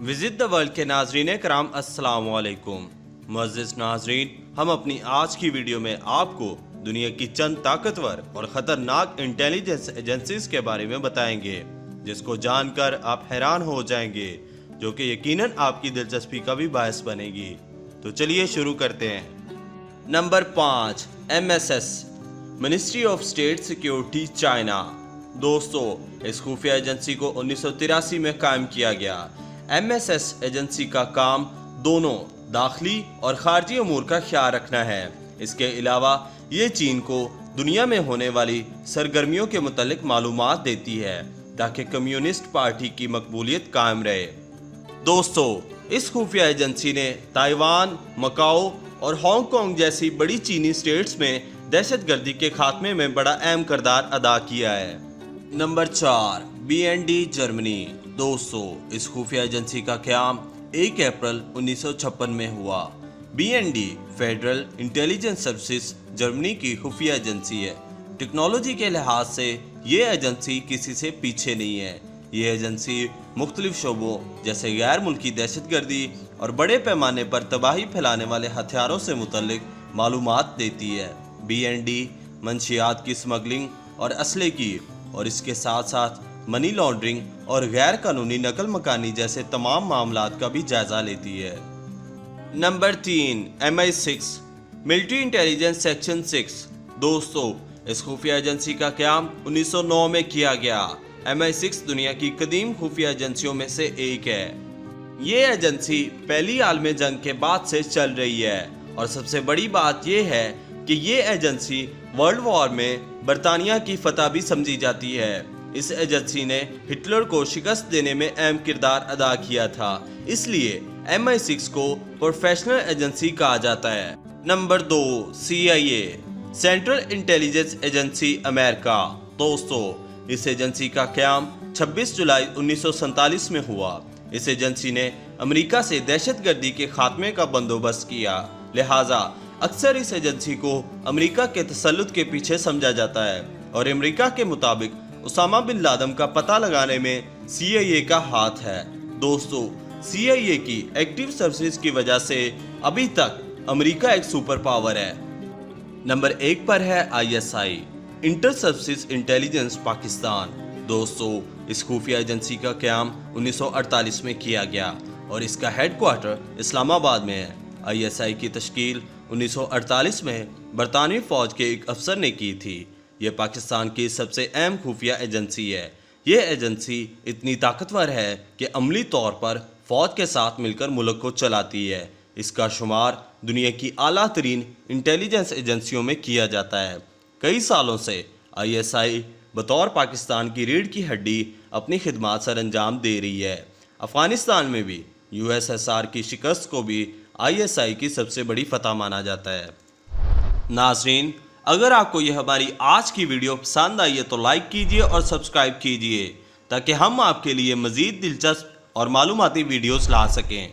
Visit the world کے ناظرین کرام السلام علیکم۔ معزز ناظرین، ہم اپنی آج کی ویڈیو میں آپ کو دنیا کی چند طاقتور اور خطرناک انٹیلیجنس ایجنسیز کے بارے میں بتائیں گے، جس کو جان کر آپ حیران ہو جائیں گے، جو کہ یقیناً آپ کی دلچسپی کا بھی باعث بنے گی۔ تو چلیے شروع کرتے ہیں۔ Number 5، MSS ministry of state security China. دوستو، اس خفیہ ایجنسی کو 1983 میں قائم کیا گیا۔ MSS ایجنسی کا کام دونوں داخلی اور خارجی امور کا خیال رکھنا ہے۔ اس کے علاوہ یہ چین کو دنیا میں ہونے والی سرگرمیوں کے متعلق معلومات دیتی ہے تاکہ کمیونسٹ پارٹی کی مقبولیت قائم رہے۔ دوستو، اس خفیہ ایجنسی نے تائیوان، مکاؤ اور ہانگ کانگ جیسی بڑی چینی اسٹیٹس میں دہشت گردی کے خاتمے میں بڑا اہم کردار ادا کیا ہے۔ Number 4، BND Germany. دوستو، اس خفیہ ایجنسی کا قیام 1 اپریل 1956 میں ہوا۔ BND federal intelligence services Germany کی خفیہ ایجنسی ہے۔ ٹیکنالوجی کے لحاظ سے یہ ایجنسی کسی سے پیچھے نہیں ہے۔ یہ ایجنسی مختلف شعبوں جیسے غیر ملکی دہشت گردی اور بڑے پیمانے پر تباہی پھیلانے والے ہتھیاروں سے متعلق معلومات دیتی ہے۔ BND منشیات کی سمگلنگ اور اسلحے کی اور اس کے ساتھ ساتھ منی لانڈرنگ اور غیر قانونی نقل مکانی جیسے تمام معاملات کا بھی جائزہ لیتی ہے۔ Number 3، MI6 military intelligence section 6۔ دوستو، اس خفیہ ایجنسی کا قیام 1909 میں کیا گیا۔ MI6 دنیا کی قدیم خفیہ ایجنسیوں میں سے ایک ہے۔ یہ ایجنسی پہلی عالمی جنگ کے بعد سے چل رہی ہے، اور سب سے بڑی بات یہ ہے کہ یہ ایجنسی ورلڈ وار میں برطانیہ کی فتح بھی سمجھی جاتی ہے۔ اس ایجنسی نے ہٹلر کو شکست دینے میں اہم کردار ادا کیا تھا، اس لیے MI6 کو پروفیشنل ایجنسی کہا جاتا ہے۔ Number 2، CIA central intelligence agency امریکہ۔ دوستو، اس ایجنسی کا قیام 26 جولائی 1947 میں ہوا۔ اس ایجنسی نے امریکہ سے دہشت گردی کے خاتمے کا بندوبست کیا، لہٰذا اکثر اس ایجنسی کو امریکہ کے تسلط کے پیچھے سمجھا جاتا ہے، اور امریکہ کے مطابق اسامہ بن لادن کا پتہ لگانے میں CIA کا ہاتھ ہے۔ دوستو، CIA کی ایکٹیو سروسز کی وجہ سے ابھی تک امریکہ ایک سپر پاور ہے۔ نمبر 1 پر ہے ISI inter services intelligence Pakistan. دوستو، اس خفیہ ایجنسی کا قیام 1948 میں کیا گیا اور اس کا ہیڈ کوارٹر اسلام آباد میں ہے۔ ISI کی تشکیل 1948 میں برطانوی فوج کے ایک افسر نے کی تھی۔ یہ پاکستان کی سب سے اہم خفیہ ایجنسی ہے۔ یہ ایجنسی اتنی طاقتور ہے کہ عملی طور پر فوج کے ساتھ مل کر ملک کو چلاتی ہے۔ اس کا شمار دنیا کی اعلیٰ ترین انٹیلیجنس ایجنسیوں میں کیا جاتا ہے۔ کئی سالوں سے ISI بطور پاکستان کی ریڑھ کی ہڈی اپنی خدمات سر انجام دے رہی ہے۔ افغانستان میں بھی USSR کی شکست کو بھی ISI کی سب سے بڑی فتح مانا جاتا ہے۔ ناظرین، اگر آپ کو یہ ہماری آج کی ویڈیو پسند آئی ہے تو لائک کیجئے اور سبسکرائب کیجئے، تاکہ ہم آپ کے لیے مزید دلچسپ اور معلوماتی ویڈیوز لا سکیں۔